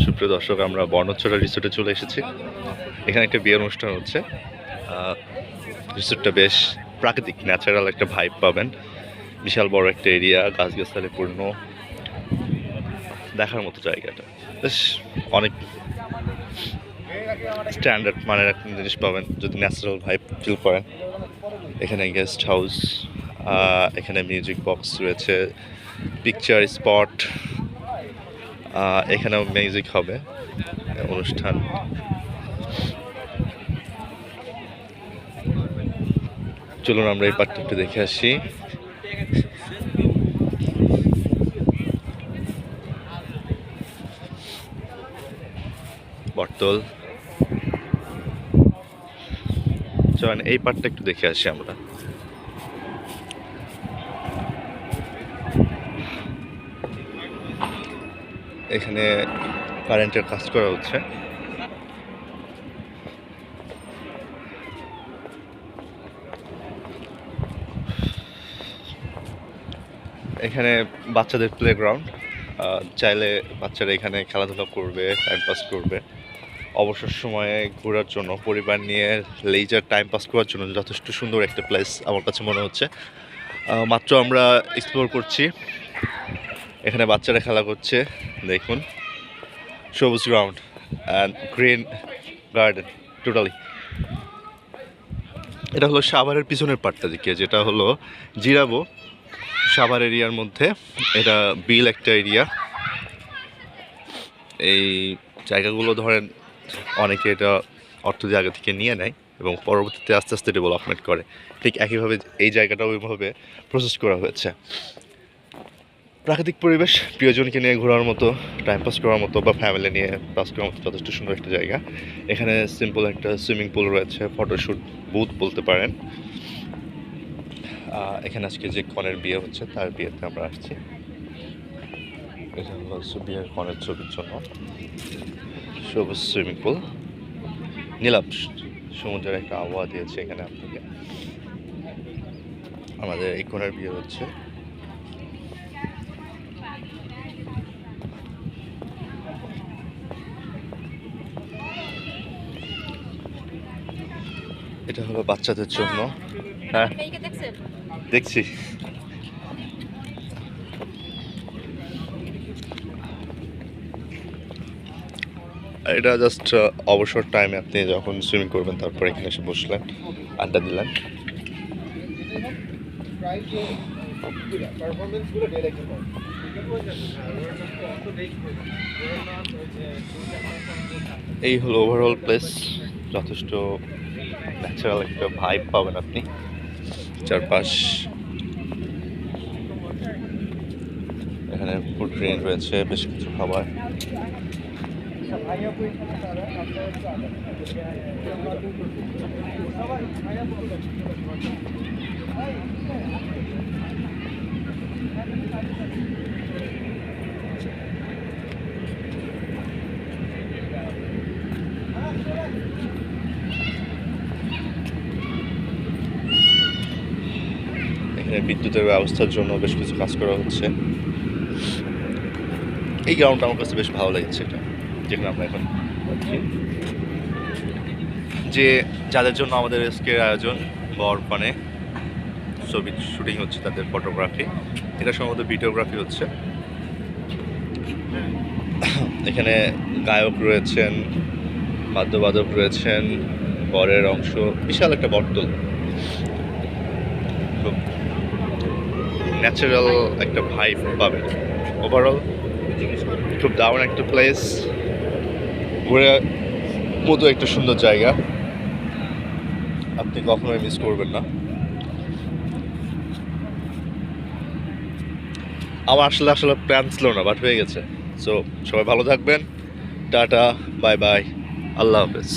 সুপ্রিয় দর্শক, আমরা বর্ণচড়া রিসোর্টে চলে এসেছি। এখানে একটা বিয়ের অনুষ্ঠান হচ্ছে। রিসোর্টটা বেশ প্রাকৃতিক, ন্যাচারাল একটা ভাইব পাবেন। বিশাল বড় একটা এরিয়া, গাছগাছালি পূর্ণ, দেখার মতো জায়গাটা। বেশ অনেক স্ট্যান্ডার্ড মানের একটা জিনিস পাবেন যদি ন্যাচারাল ভাইব ফিল করেন। এখানে গেস্ট হাউস, এখানে মিউজিক বক্স রয়েছে, পিকচার স্পট, এখানেও মিউজিক হবে, অনুষ্ঠান। চলুন আমরা এই পার্টটা একটু দেখে আসি। বটতল, চলেন এই পার্টটা একটু দেখে আসি আমরা। এখানে কারেন্টের কাজ করা হচ্ছে। এখানে বাচ্চাদের প্লেগ্রাউন্ড, চাইলে বাচ্চারা এখানে খেলাধুলা করবে, টাইম পাস করবে। অবসর সময়ে ঘোরার জন্য, পরিবার নিয়ে লেজার টাইম পাস করার জন্য যথেষ্ট সুন্দর একটা প্লেস আমার কাছে মনে হচ্ছে। মাত্র আমরা এক্সপ্লোর করছি, এখানে বাচ্চারা খেলা করছে। দেখুন, সবুজ ground and green garden totally. এটা হলো সাভারের পিছনের পার্টটা দিকে, যেটা হলো জিরাবো সাভার এরিয়ার মধ্যে। এটা বিল একটা এরিয়া। এই জায়গাগুলো ধরেন অনেকে এটা অর্থ জায়গা থেকে নিয়ে নেয় এবং পরবর্তীতে আস্তে আস্তে ডেভেলপমেন্ট করে। ঠিক একইভাবে এই জায়গাটাও ওইভাবে প্রসেস করা হয়েছে। প্রাকৃতিক পরিবেশ, প্রিয়জনকে নিয়ে ঘোরার মতো, টাইম পাস করার মতো বা ফ্যামিলি নিয়ে পাস করার মতো যথেষ্ট সুন্দর একটা জায়গা। এখানে সিম্পল একটা সুইমিং পুল রয়েছে, ফটোশ্যুট বুথ বলতে পারেন। এখানে আজকে যে কনের বিয়ে হচ্ছে তার বিয়েতে আমরা আসছি। এখানে হচ্ছে বিয়ের কনের ছবির জন্য। সবুজ সুইমিং পুল, নীলাভ সমুদ্রের একটা আবহাওয়া দিয়েছে এখানে আপনাকে। আমাদের এই কনের বিয়ে হচ্ছে। এটা হলো বাচ্চাদের জন্য। হ্যাঁ দেখছি। এটা জাস্ট অবসর টাইমে আপনি যখন সুইমিং করবেন তারপর এখানে এসে বসলেন, আড্ডা দিলেন। এই হলো ওভারঅল প্লেস। যথেষ্ট ন্যাচারাল একটা ভাইব পাবেন আপনি। চারপাশ, এখানে ফুড ট্রেন রয়েছে, বেশ কিছু খাবার। এখানে বিদ্যুতের ব্যবস্থার জন্য বেশ কিছু কাজ করা হচ্ছে। এই গ্রাউন্ডটা আমার কাছে বেশ ভালো লাগছে, এটা যেখানে আমরা এখন যে যাদের জন্য আমাদের আজকের আয়োজন, বরপানে ছবি শুটিং হচ্ছে, তাদের ফটোগ্রাফি, এটা সম্ভবত ভিডিওগ্রাফি হচ্ছে। এখানে গায়ক রয়েছেন, বাদ্যবাদক রয়েছেন, বরের অংশ, বিশাল একটা বটতল। খুব ন্যাচারাল একটা ভাইব পাবেন। ওভারঅল খুব দারুণ একটা প্লেস, ঘুরে মতো একটা সুন্দর জায়গা, আপনি কখনোই মিস করবেন না। আমার আসলে আসলে প্ল্যান ছিল না, বাট হয়ে গেছে। সো সবাই ভালো থাকবেন, টাটা, বাই বাই, আল্লাহ হাফেজ।